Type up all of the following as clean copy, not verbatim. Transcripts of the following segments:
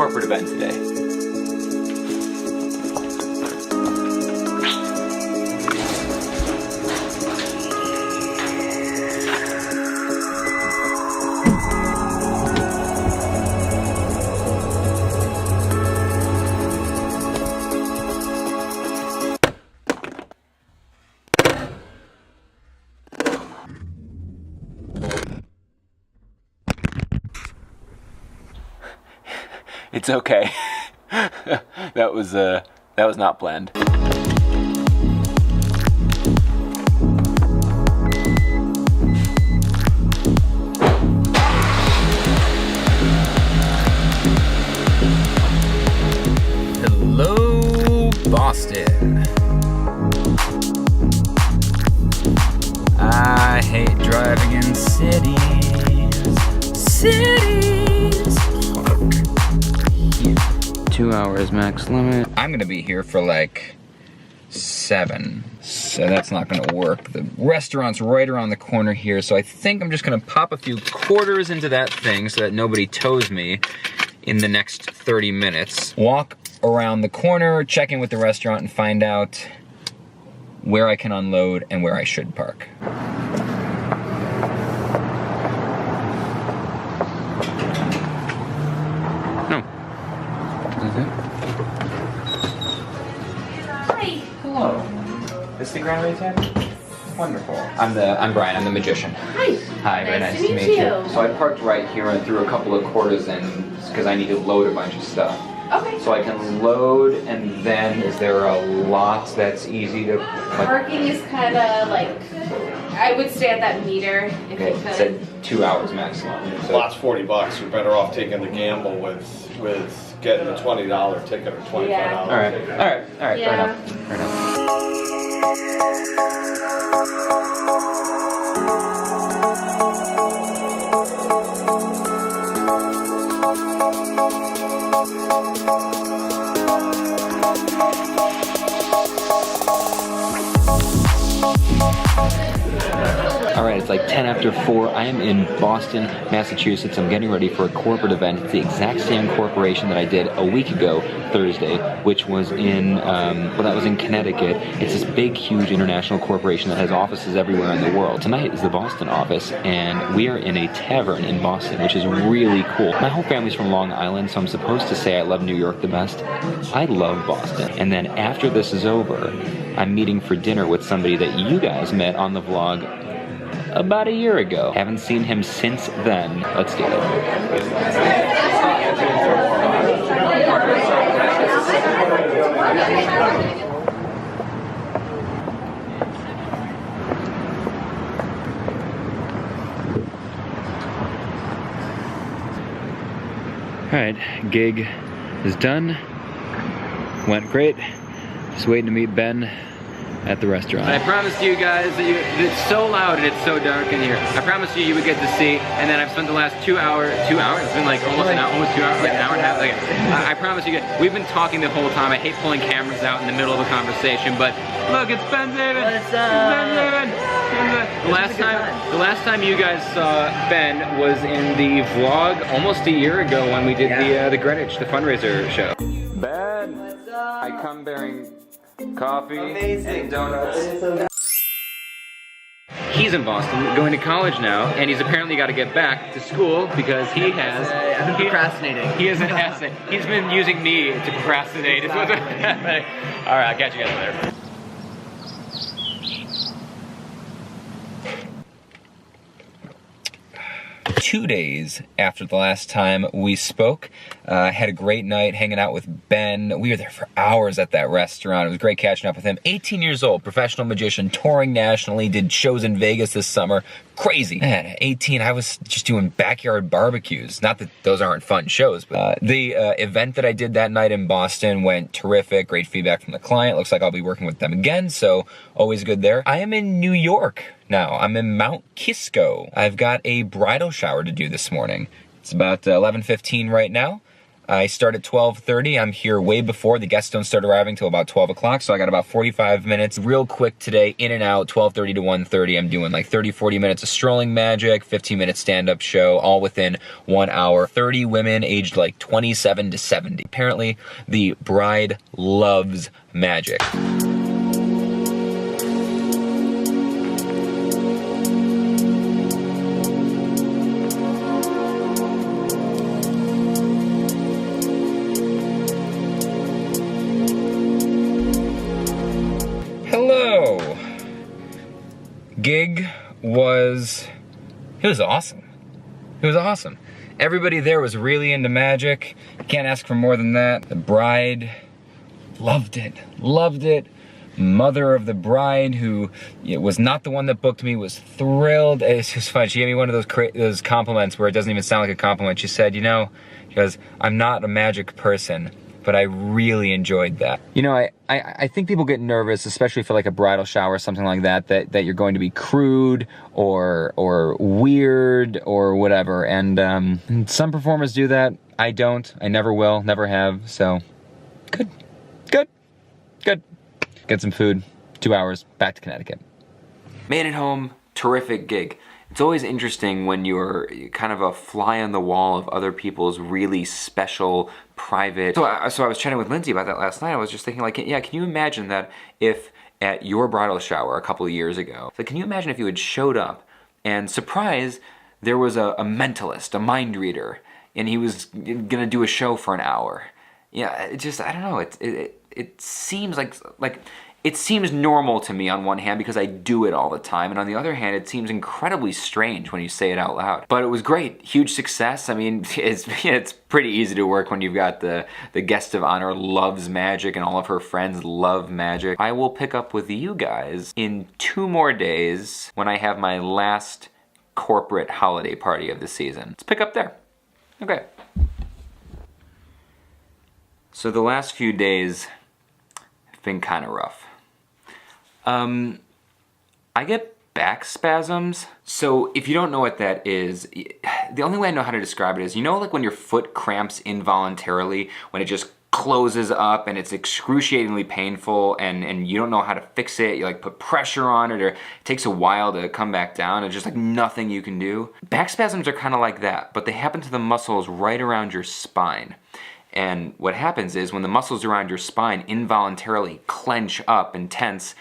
corporate event today. It's okay. That was not planned. Hello, Boston. I hate driving in cities. 2 hours max limit. I'm gonna be here for like 7, so that's not gonna work. The restaurant's right around the corner here, so I think I'm just gonna pop a few quarters into that thing so that nobody tows me in the next 30 minutes. Walk around the corner, check in with the restaurant, and find out where I can unload and where I should park. Hi. Hello. This is the Grand Race Inn? Wonderful. I'm Brian, I'm the magician. Hi. Hi, very nice to meet you. So I parked right here and threw a couple of quarters in because I need to load a bunch of stuff. Okay. So I can load, and then is there a lot that's easy to... Parking is kind of like, I would stay at that meter if Okay, you it could. said 2 hours maximum. So Lot's $40. You're better off taking the gamble with getting a $20 ticket or $25 Yeah. all right, ticket. all right, fair Yeah. enough, fair enough. Alright, it's like 10 after 4. I am in Boston, Massachusetts. I'm getting ready for a corporate event. It's the exact same corporation that I did a week ago, Thursday, which was in, that was in Connecticut. It's this big, huge international corporation that has offices everywhere in the world. Tonight is the Boston office, and we are in a tavern in Boston, which is really cool. My whole family's from Long Island, so I'm supposed to say I love New York the best. I love Boston. And then after this is over, I'm meeting for dinner with somebody that you guys met on the vlog about a year ago. Haven't seen him since then. Let's do it. Alright, gig is done. Went great. Just waiting to meet Ben at the restaurant. I promised you guys that it's so loud and it's so dark in here. I promised you would get to see, and then I've spent the last 2 hours, it's been like almost 2 hours, like an hour and a half. Like, I promise you guys, we've been talking the whole time. I hate pulling cameras out in the middle of a conversation, but look, it's Ben David. What's up? Ben David. The last time you guys saw Ben was in the vlog almost a year ago when we did the Greenwich, the fundraiser show. Ben, I come bearing coffee and donuts. He's in Boston, going to college now, and he's apparently got to get back to school because he has... I've been procrastinating. He has an essay. He's been using me to procrastinate. All right, I'll catch you guys later. 2 days after the last time we spoke. Had a great night hanging out with Ben. We were there for hours at that restaurant. It was great catching up with him. 18 years old, professional magician, touring nationally, did shows in Vegas this summer. Crazy. Man, at 18, I was just doing backyard barbecues. Not that those aren't fun shows, but the event that I did that night in Boston went terrific. Great feedback from the client. Looks like I'll be working with them again, so always good there. I am in New York now. I'm in Mount Kisco. I've got a bridal shower to do this morning. It's about 11:15 right now. I start at 12:30. I'm here way before. The guests don't start arriving till about 12 o'clock, so I got about 45 minutes. Real quick today, in and out, 12:30 to 1:30. I'm doing like 30, 40 minutes of strolling magic, 15-minute stand-up show, all within 1 hour. 30 women aged like 27 to 70. Apparently, the bride loves magic. Hello. Gig was awesome. It was awesome. Everybody there was really into magic. Can't ask for more than that. The bride loved it. Mother of the bride, who was not the one that booked me, was thrilled. It's just fun. She gave me one of those compliments where it doesn't even sound like a compliment. She said, she goes, "I'm not a magic person, but I really enjoyed that." I think people get nervous, especially for like a bridal shower or something like that you're going to be crude or weird or whatever. And some performers do that. I don't. I never will, never have. So good. Get some food. 2 hours, back to Connecticut. Made it home. Terrific gig. It's always interesting when you're kind of a fly on the wall of other people's really special, private... So I was chatting with Lindsay about that last night. I was just thinking, like, yeah, can you imagine that if at your bridal shower a couple of years ago, like, can you imagine if you had showed up and, surprise, there was a mentalist, a mind reader, and he was gonna do a show for an hour? Yeah, it just, I don't know, it seems like it seems normal to me on one hand because I do it all the time, and on the other hand, it seems incredibly strange when you say it out loud. But it was great, huge success. I mean, it's pretty easy to work when you've got the guest of honor loves magic and all of her friends love magic. I will pick up with you guys in 2 more days when I have my last corporate holiday party of the season. Let's pick up there. Okay. So the last few days have been kind of rough. I get back spasms. So if you don't know what that is, the only way I know how to describe it is, like when your foot cramps involuntarily, when it just closes up and it's excruciatingly painful and you don't know how to fix it, you like put pressure on it or it takes a while to come back down, it's just like nothing you can do. Back spasms are kind of like that, but they happen to the muscles right around your spine. And what happens is when the muscles around your spine involuntarily clench up and tense,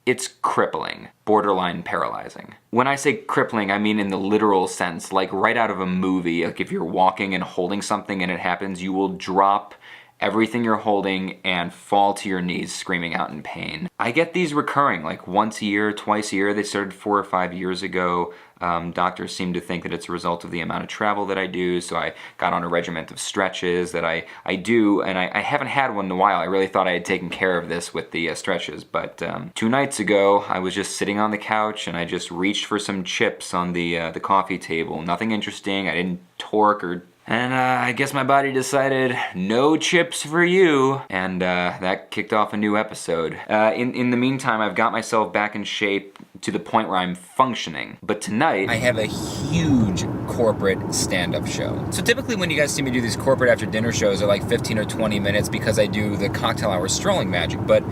it's crippling, borderline paralyzing. When I say crippling, I mean in the literal sense, like right out of a movie. Like if you're walking and holding something and it happens, you will drop everything you're holding and fall to your knees screaming out in pain. I get these recurring like once a year, twice a year. They started 4 or 5 years ago. Doctors seem to think that it's a result of the amount of travel that I do, so I got on a regiment of stretches that I do, and I haven't had one in a while. I really thought I had taken care of this with the stretches, but 2 nights ago, I was just sitting on the couch, and I just reached for some chips on the coffee table. Nothing interesting. I didn't torque and I guess my body decided, no chips for you, and that kicked off a new episode. In the meantime, I've got myself back in shape to the point where I'm functioning. But tonight, I have a huge corporate stand-up show. So typically when you guys see me do these corporate after dinner shows, they're like 15 or 20 minutes because I do the cocktail hour strolling magic. But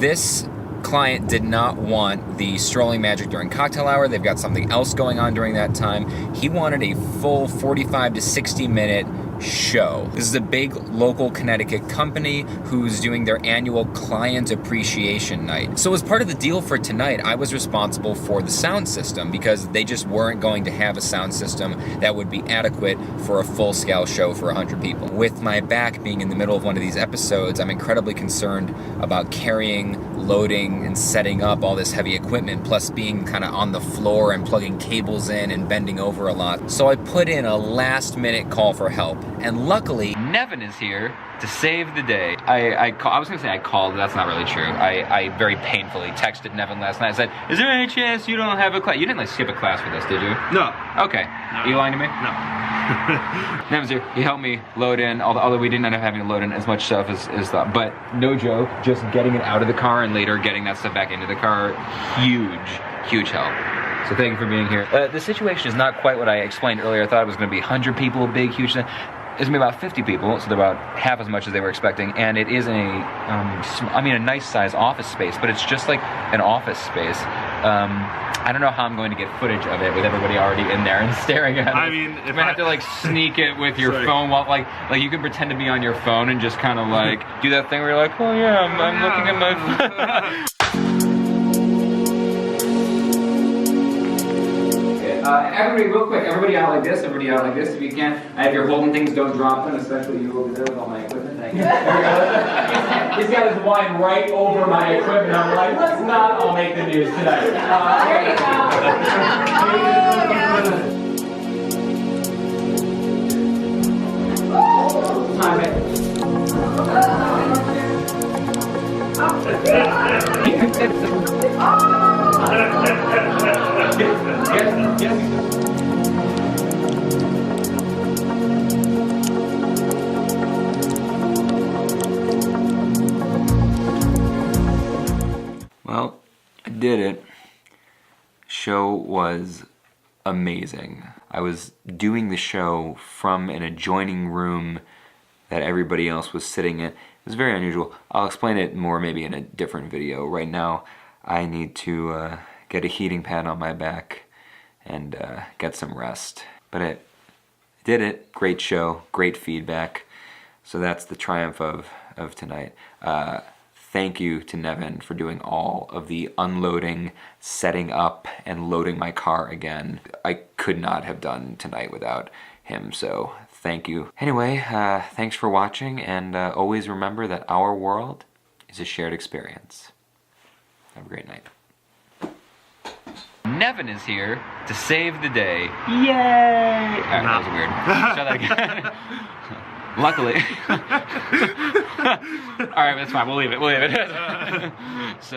this client did not want the strolling magic during cocktail hour. They've got something else going on during that time. He wanted a full 45 to 60 minute show. This is a big local Connecticut company who's doing their annual client appreciation night. So as part of the deal for tonight, I was responsible for the sound system because they just weren't going to have a sound system that would be adequate for a full-scale show for 100 people. With my back being in the middle of one of these episodes, I'm incredibly concerned about carrying, loading, and setting up all this heavy equipment, plus being kind of on the floor and plugging cables in and bending over a lot. So I put in a last-minute call for help. And luckily, Nevin is here to save the day. I was gonna say I called, but that's not really true. I very painfully texted Nevin last night. I said, is there any chance you don't have a class? You didn't like skip a class for this, did you? No. Okay. No. Are you lying to me? No. Nevin's here. He helped me load in, although we didn't end up having to load in as much stuff as thought. But no joke, just getting it out of the car and later getting that stuff back into the car, huge help. So thank you for being here. The situation is not quite what I explained earlier. I thought it was going to be 100 people, big, huge thing. it's gonna be about 50 people, so they're about half as much as they were expecting, and it is a nice size office space, but it's just like an office space. I don't know how I'm going to get footage of it with everybody already in there and staring at it. I mean, you might have to like sneak it with your phone while like you can pretend to be on your phone and just kind of like do that thing where you're like, oh yeah, I'm looking at my phone. Everybody, real quick, everybody out like this, if you can. If you're holding things, don't drop them, especially you over there with all my equipment. Thank you. He's got his wine right over my equipment. I'm like, let's not all make the news tonight. There you Well, I did it. Show was amazing. I was doing the show from an adjoining room that everybody else was sitting in. It was very unusual. I'll explain it more maybe in a different video. Right now, I need to get a heating pad on my back and get some rest. But I did it. Great show, great feedback. So that's the triumph of tonight. Thank you to Nevin for doing all of the unloading, setting up, and loading my car again. I could not have done tonight without him, so thank you. Anyway, thanks for watching, and always remember that our world is a shared experience. Have a great night. Nevin is here to save the day. Yay! Alright, that was weird. Try that again. Luckily. Alright, that's fine. We'll leave it. So.